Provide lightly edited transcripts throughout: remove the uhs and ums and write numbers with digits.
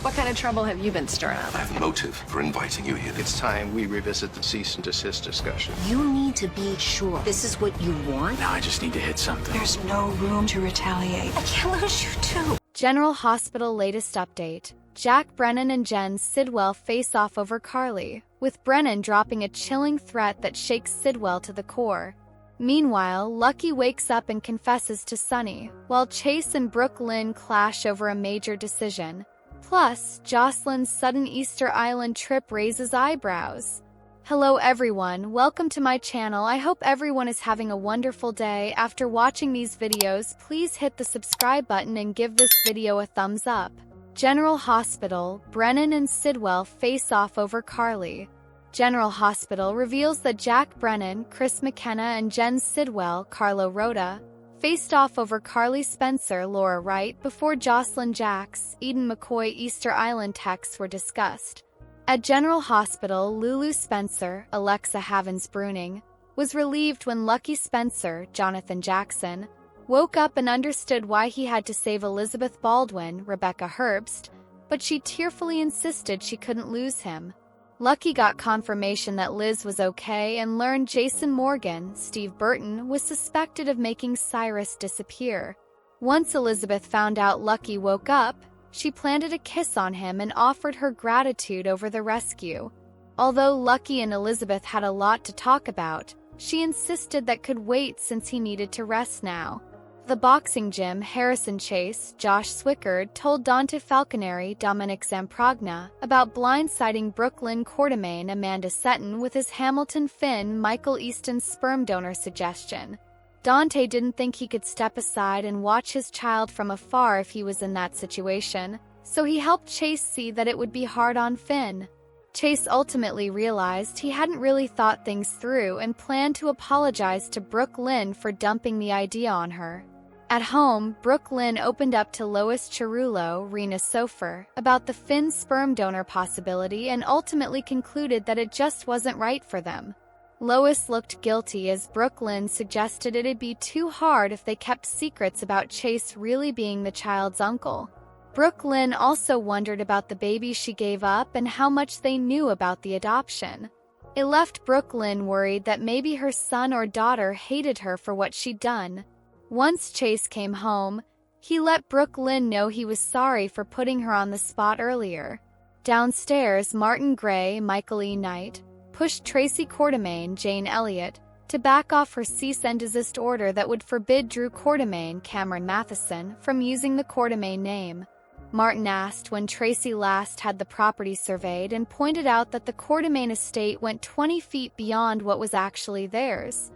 What kind of trouble have you been stirring up? I have a motive for inviting you here. It's time we revisit the cease and desist discussion. You need to be sure this is what you want. Now I just need to hit something. There's no room to retaliate. I can't lose you too. General Hospital latest update. Jack Brennan and Jen Sidwell face off over Carly, with Brennan dropping a chilling threat that shakes Sidwell to the core. Meanwhile, Lucky wakes up and confesses to Sunny, while Chase and Brooke Lynn clash over a major decision. Plus, Jocelyn's sudden Easter Island trip raises eyebrows. Hello everyone, welcome to my channel. I hope everyone is having a wonderful day. After watching these videos, please hit the subscribe button and give this video a thumbs up. General Hospital, Brennan and Sidwell face off over Carly. General Hospital reveals that Jack Brennan, Chris McKenna, and Jen Sidwell, Carlo Rhoda, faced off over Carly Spencer, Laura Wright, before Jocelyn Jacks, Eden McCoy Easter Island texts were discussed. At General Hospital, Lulu Spencer, Alexa Havens-Bruning, was relieved when Lucky Spencer, Jonathan Jackson, woke up and understood why he had to save Elizabeth Baldwin, Rebecca Herbst, but she tearfully insisted she couldn't lose him. Lucky got confirmation that Liz was okay and learned Jason Morgan, Steve Burton, was suspected of making Cyrus disappear. Once Elizabeth found out Lucky woke up, she planted a kiss on him and offered her gratitude over the rescue. Although Lucky and Elizabeth had a lot to talk about, she insisted that could wait since he needed to rest now. The boxing gym, Harrison Chase, Josh Swickard told Dante Falconeri, Dominic Zamprogna, about blindsiding Brooklyn Quartermain Amanda Seton with his Hamilton Finn Michael Easton sperm donor suggestion. Dante didn't think he could step aside and watch his child from afar if he was in that situation, so he helped Chase see that it would be hard on Finn. Chase ultimately realized he hadn't really thought things through and planned to apologize to Brooke Lynn for dumping the idea on her. At home, Brooke Lynn opened up to Lois Cerullo, Rena Sofer, about the Finn sperm donor possibility and ultimately concluded that it just wasn't right for them. Lois looked guilty as Brooke Lynn suggested it'd be too hard if they kept secrets about Chase really being the child's uncle. Brooke Lynn also wondered about the baby she gave up and how much they knew about the adoption. It left Brooke Lynn worried that maybe her son or daughter hated her for what she'd done. Once Chase came home, he let Brooke Lynn know he was sorry for putting her on the spot earlier. Downstairs, Martin Gray, Michael E. Knight, pushed Tracy Quartermain, Jane Elliott, to back off her cease and desist order that would forbid Drew Quartermain, Cameron Matheson, from using the Quartermain name. Martin asked when Tracy last had the property surveyed and pointed out that the Quartermain estate went 20 feet beyond what was actually theirs.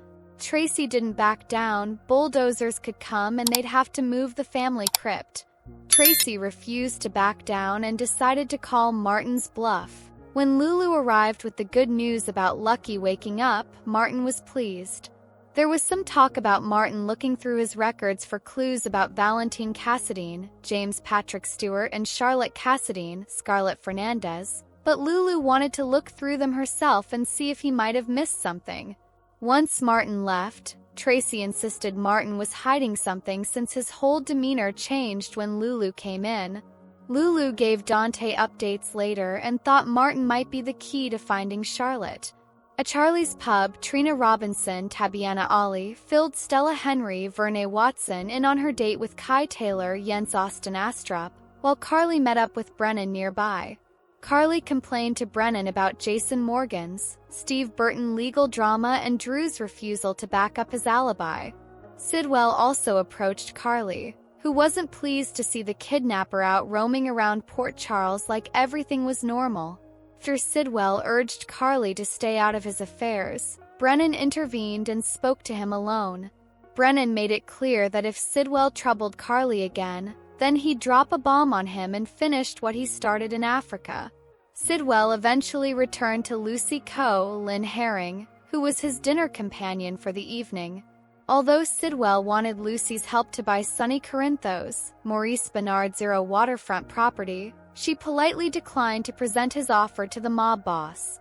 Tracy didn't back down. Bulldozers could come and they'd have to move the family crypt. Tracy refused to back down and decided to call Martin's bluff. When Lulu arrived with the good news about Lucky waking up, Martin was pleased. There was some talk about Martin looking through his records for clues about Valentine Cassadine, James Patrick Stewart, and Charlotte Cassadine, Scarlett Fernandez, but Lulu wanted to look through them herself and see if he might have missed something. Once Martin left, Tracy insisted Martin was hiding something since his whole demeanor changed when Lulu came in. Lulu gave Dante updates later and thought Martin might be the key to finding Charlotte. At Charlie's Pub, Trina Robinson, Tabiana Ollie, filled Stella Henry, Vernay Watson in on her date with Kai Taylor, Jens Austin Astrup, while Carly met up with Brennan nearby. Carly complained to Brennan about Jason Morgan's, Steve Burton legal drama and Drew's refusal to back up his alibi. Sidwell also approached Carly, who wasn't pleased to see the kidnapper out roaming around Port Charles like everything was normal. After Sidwell urged Carly to stay out of his affairs, Brennan intervened and spoke to him alone. Brennan made it clear that if Sidwell troubled Carly again, then he'd drop a bomb on him and finished what he started in Africa. Sidwell eventually returned to Lucy Coe, Lynn Herring, who was his dinner companion for the evening. Although Sidwell wanted Lucy's help to buy Sunny Corinthos, Maurice Bernard Zero waterfront property, she politely declined to present his offer to the mob boss.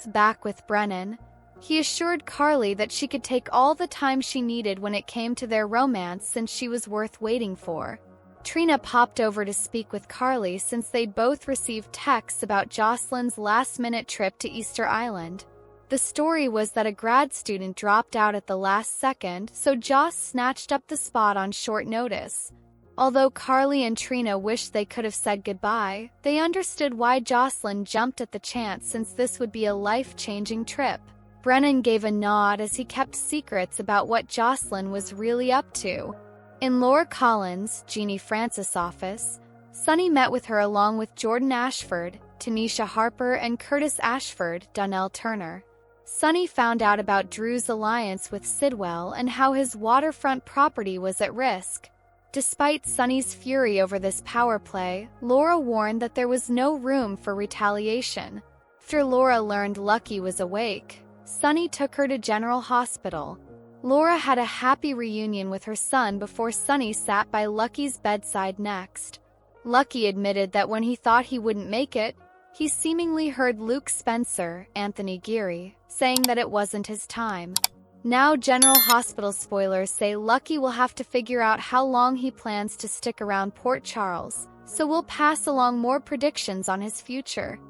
Back with Brennan, he assured Carly that she could take all the time she needed when it came to their romance since she was worth waiting for. Trina popped over to speak with Carly since they'd both received texts about Jocelyn's last-minute trip to Easter Island. The story was that a grad student dropped out at the last second, so Joss snatched up the spot on short notice. Although Carly and Trina wished they could have said goodbye, they understood why Jocelyn jumped at the chance since this would be a life-changing trip. Brennan gave a nod as he kept secrets about what Jocelyn was really up to. In Laura Collins', Jeannie Francis' office, Sunny met with her along with Jordan Ashford, Tanisha Harper, and Curtis Ashford, Donnell Turner. Sunny found out about Drew's alliance with Sidwell and how his waterfront property was at risk. Despite Sunny's fury over this power play, Laura warned that there was no room for retaliation. After Laura learned Lucky was awake, Sunny took her to General Hospital. Laura had a happy reunion with her son before Sunny sat by Lucky's bedside next. Lucky admitted that when he thought he wouldn't make it, he seemingly heard Luke Spencer, Anthony Geary, saying that it wasn't his time. Now General Hospital spoilers say Lucky will have to figure out how long he plans to stick around Port Charles, so we'll pass along more predictions on his future.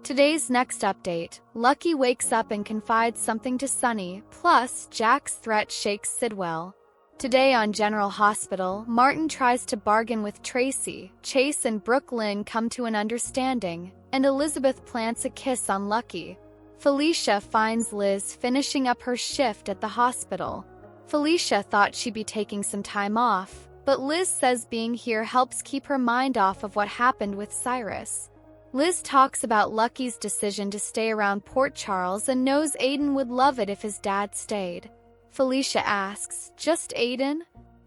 Today's next update, Lucky wakes up and confides something to Sunny, plus Jack's threat shakes Sidwell. Today on General Hospital, Martin tries to bargain with Tracy, Chase and Brooke Lynn come to an understanding, and Elizabeth plants a kiss on Lucky. Felicia finds Liz finishing up her shift at the hospital. Felicia thought she'd be taking some time off, but Liz says being here helps keep her mind off of what happened with Cyrus. Liz talks about Lucky's decision to stay around Port Charles and knows Aiden would love it if his dad stayed. Felicia asks, "Just Aiden?"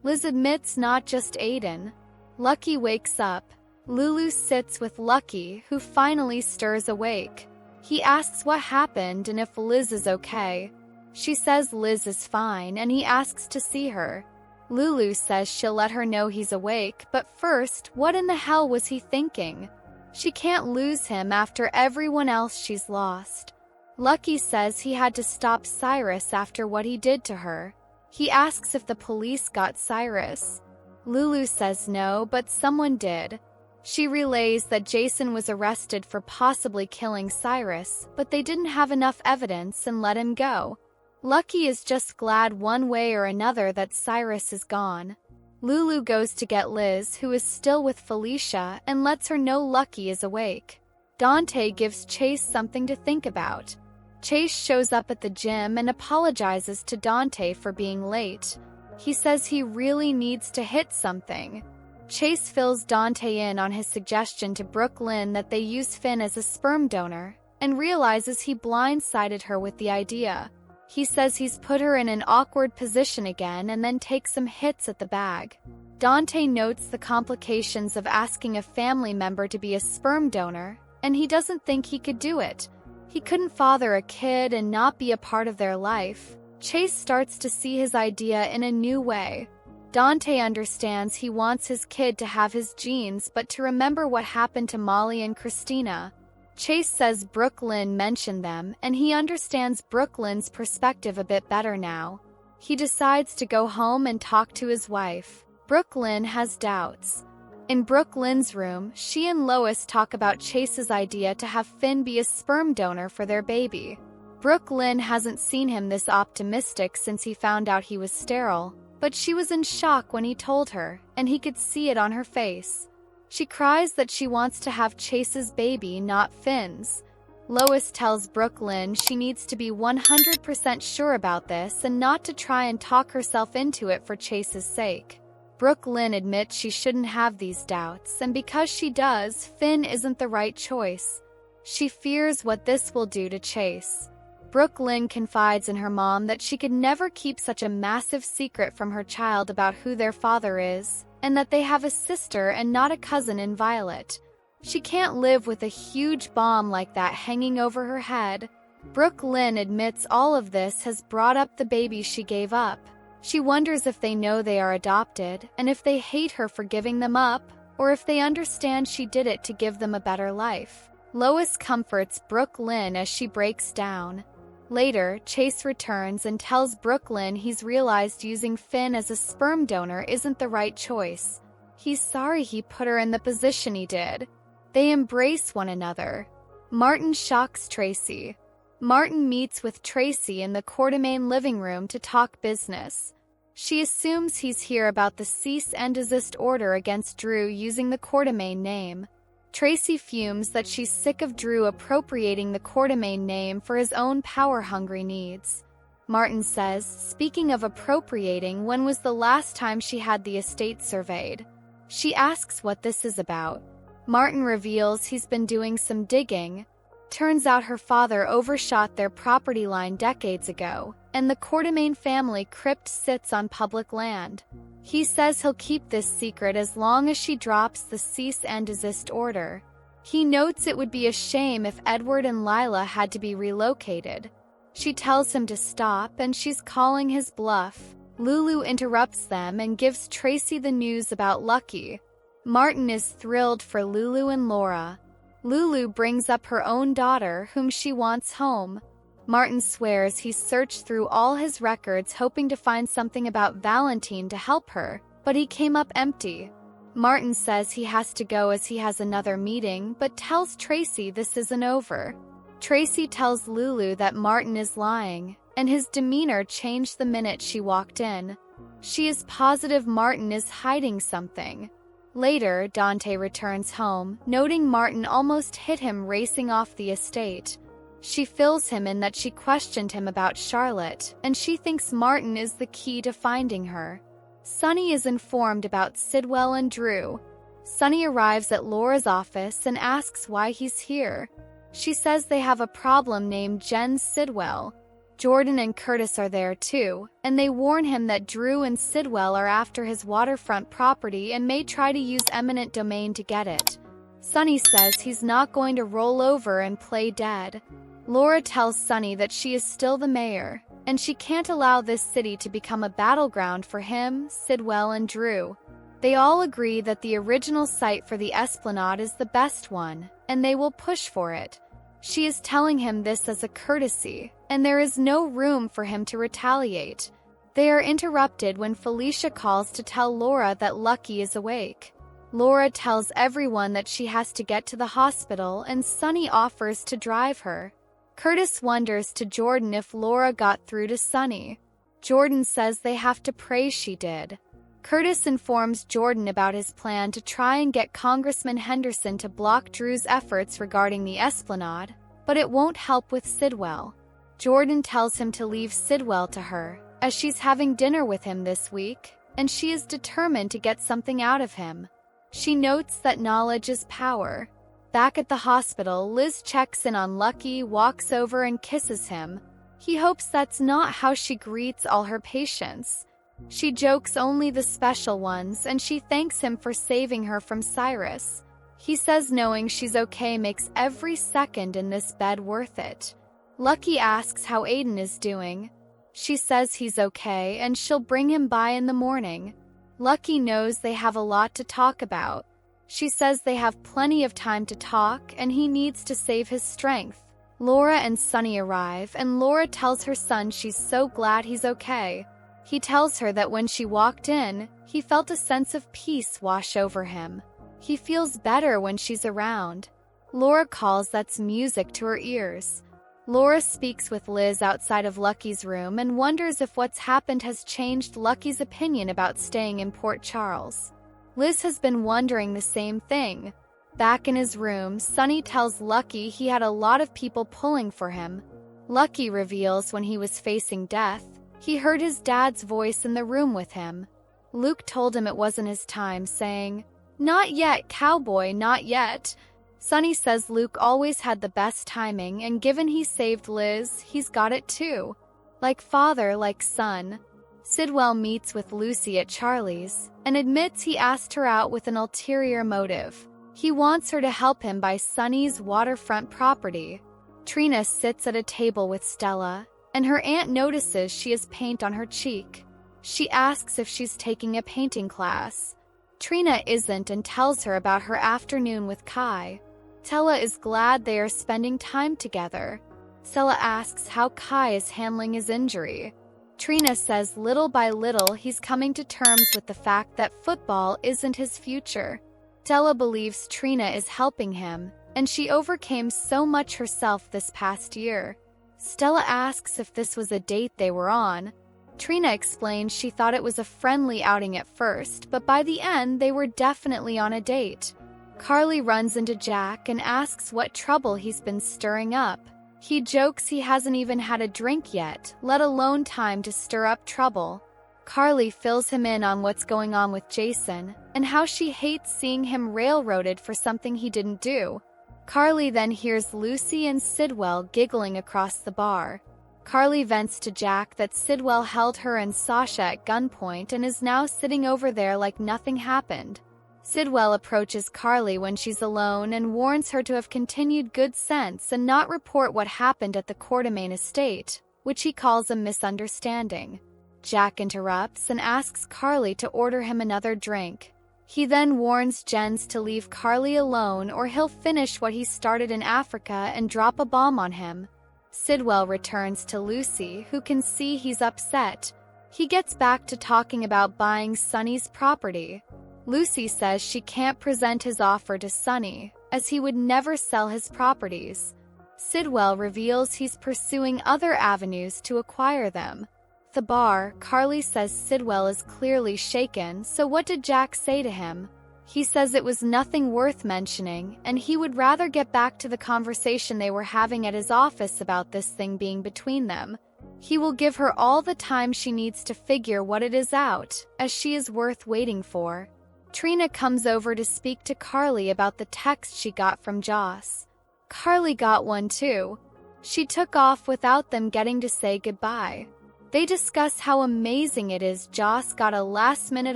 Liz admits not just Aiden. Lucky wakes up. Lulu sits with Lucky, who finally stirs awake. He asks what happened and if Liz is okay. She says Liz is fine and he asks to see her. Lulu says she'll let her know he's awake, but first, what in the hell was he thinking? She can't lose him after everyone else she's lost. Lucky says he had to stop Cyrus after what he did to her. He asks if the police got Cyrus. Lulu says no, but someone did. She relays that Jason was arrested for possibly killing Cyrus, but they didn't have enough evidence and let him go. Lucky is just glad one way or another that Cyrus is gone. Lulu goes to get Liz, who is still with Felicia, and lets her know Lucky is awake. Dante gives Chase something to think about. Chase shows up at the gym and apologizes to Dante for being late. He says he really needs to hit something. Chase fills Dante in on his suggestion to Brooke Lynn that they use Finn as a sperm donor, and realizes he blindsided her with the idea. He says he's put her in an awkward position again and then takes some hits at the bag. Dante notes the complications of asking a family member to be a sperm donor, and he doesn't think he could do it. He couldn't father a kid and not be a part of their life. Chase starts to see his idea in a new way. Dante understands he wants his kid to have his genes but to remember what happened to Molly and Christina. Chase says Brooke Lynn mentioned them, and he understands Brooke Lynn's perspective a bit better now. He decides to go home and talk to his wife. Brooke Lynn has doubts. In Brooke Lynn's room, she and Lois talk about Chase's idea to have Finn be a sperm donor for their baby. Brooke Lynn hasn't seen him this optimistic since he found out he was sterile, but she was in shock when he told her, and he could see it on her face. She cries that she wants to have Chase's baby, not Finn's. Lois tells Brooke Lynn she needs to be 100% sure about this and not to try and talk herself into it for Chase's sake. Brooke Lynn admits she shouldn't have these doubts, and because she does, Finn isn't the right choice. She fears what this will do to Chase. Brooke Lynn confides in her mom that she could never keep such a massive secret from her child about who their father is, and that they have a sister and not a cousin in Violet. She can't live with a huge bomb like that hanging over her head. Brooke Lynn admits all of this has brought up the baby she gave up. She wonders if they know they are adopted, and if they hate her for giving them up, or if they understand she did it to give them a better life. Lois comforts Brooke Lynn as she breaks down. Later, Chase returns and tells Brooke Lynn he's realized using Finn as a sperm donor isn't the right choice. He's sorry he put her in the position he did. They embrace one another. Martin shocks Tracy. Martin meets with Tracy in the Quartermain living room to talk business. She assumes he's here about the cease and desist order against Drew using the Quartermain name. Tracy fumes that she's sick of Drew appropriating the Quartermain name for his own power-hungry needs. Martin says, speaking of appropriating, when was the last time she had the estate surveyed? She asks what this is about. Martin reveals he's been doing some digging. Turns out her father overshot their property line decades ago, and the Quartermain family crypt sits on public land. He says he'll keep this secret as long as she drops the cease and desist order. He notes it would be a shame if Edward and Lila had to be relocated. She tells him to stop, and she's calling his bluff. Lulu interrupts them and gives Tracy the news about Lucky. Martin is thrilled for Lulu and Laura. Lulu brings up her own daughter, whom she wants home. Martin swears he's searched through all his records hoping to find something about Valentine to help her, but he came up empty. Martin says he has to go as he has another meeting, but tells Tracy this isn't over. Tracy tells Lulu that Martin is lying, and his demeanor changed the minute she walked in. She is positive Martin is hiding something. Later, Dante returns home, noting Martin almost hit him racing off the estate. She fills him in that she questioned him about Charlotte, and she thinks Martin is the key to finding her. Sunny is informed about Sidwell and Drew. Sunny arrives at Laura's office and asks why he's here. She says they have a problem named Jen Sidwell. Jordan and Curtis are there too, and they warn him that Drew and Sidwell are after his waterfront property and may try to use eminent domain to get it. Sunny says he's not going to roll over and play dead. Laura tells Sunny that she is still the mayor, and she can't allow this city to become a battleground for him, Sidwell, and Drew. They all agree that the original site for the Esplanade is the best one, and they will push for it. She is telling him this as a courtesy, and there is no room for him to retaliate. They are interrupted when Felicia calls to tell Laura that Lucky is awake. Laura tells everyone that she has to get to the hospital, and Sunny offers to drive her. Curtis wonders to Jordan if Laura got through to Sunny. Jordan says they have to pray she did. Curtis informs Jordan about his plan to try and get Congressman Henderson to block Drew's efforts regarding the Esplanade, but it won't help with Sidwell. Jordan tells him to leave Sidwell to her, as she's having dinner with him this week, and she is determined to get something out of him. She notes that knowledge is power. Back at the hospital, Liz checks in on Lucky, walks over and kisses him. He hopes that's not how she greets all her patients. She jokes only the special ones, and she thanks him for saving her from Cyrus. He says knowing she's okay makes every second in this bed worth it. Lucky asks how Aiden is doing. She says he's okay and she'll bring him by in the morning. Lucky knows they have a lot to talk about. She says they have plenty of time to talk and he needs to save his strength. Laura and Sunny arrive, and Laura tells her son she's so glad he's okay. He tells her that when she walked in, he felt a sense of peace wash over him. He feels better when she's around. Laura calls that's music to her ears. Laura speaks with Liz outside of Lucky's room and wonders if what's happened has changed Lucky's opinion about staying in Port Charles. Liz has been wondering the same thing. Back in his room, Sunny tells Lucky he had a lot of people pulling for him. Lucky reveals when he was facing death, he heard his dad's voice in the room with him. Luke told him it wasn't his time, saying, "Not yet, cowboy, not yet." Sunny says Luke always had the best timing, and given he saved Liz, he's got it too. Like father, like son. Sidwell meets with Lucy at Charlie's, and admits he asked her out with an ulterior motive. He wants her to help him buy Sunny's waterfront property. Trina sits at a table with Stella, and her aunt notices she has paint on her cheek. She asks if she's taking a painting class. Trina isn't and tells her about her afternoon with Kai. Stella is glad they are spending time together. Stella asks how Kai is handling his injury. Trina says little by little he's coming to terms with the fact that football isn't his future. Stella believes Trina is helping him, and she overcame so much herself this past year. Stella asks if this was a date they were on. Trina explains she thought it was a friendly outing at first, but by the end they were definitely on a date. Carly runs into Jack and asks what trouble he's been stirring up. He jokes he hasn't even had a drink yet, let alone time to stir up trouble. Carly fills him in on what's going on with Jason, and how she hates seeing him railroaded for something he didn't do. Carly then hears Lucy and Sidwell giggling across the bar. Carly vents to Jack that Sidwell held her and Sasha at gunpoint and is now sitting over there like nothing happened. Sidwell approaches Carly when she's alone and warns her to have continued good sense and not report what happened at the Quartermain estate, which he calls a misunderstanding. Jack interrupts and asks Carly to order him another drink. He then warns Jens to leave Carly alone or he'll finish what he started in Africa and drop a bomb on him. Sidwell returns to Lucy, who can see he's upset. He gets back to talking about buying Sonny's property. Lucy says she can't present his offer to Sonny, as he would never sell his properties. Sidwell reveals he's pursuing other avenues to acquire them. At the bar, Carly says Sidwell is clearly shaken, so what did Jack say to him? He says it was nothing worth mentioning, and he would rather get back to the conversation they were having at his office about this thing being between them. He will give her all the time she needs to figure what it is out, as she is worth waiting for. Trina comes over to speak to Carly about the text she got from Joss. Carly got one too. She took off without them getting to say goodbye. They discuss how amazing it is Joss got a last-minute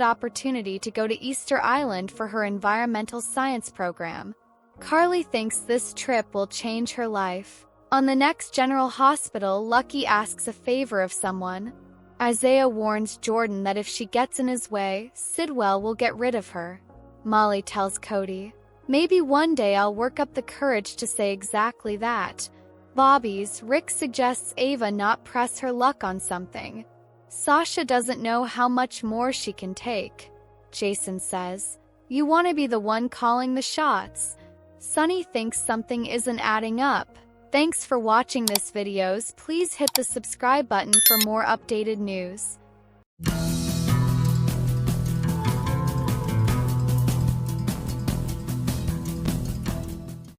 opportunity to go to Easter Island for her environmental science program. Carly thinks this trip will change her life. On the next General Hospital, Lucky asks a favor of someone. Isaiah warns Jordan that if she gets in his way, Sidwell will get rid of her. Molly tells Cody, "Maybe one day I'll work up the courage to say exactly that." Bobby's Rick suggests Ava not press her luck on something. Sasha doesn't know how much more she can take. Jason says, "You want to be the one calling the shots." Sonny thinks something isn't adding up. Thanks for watching this videos. Please hit the subscribe button for more updated news.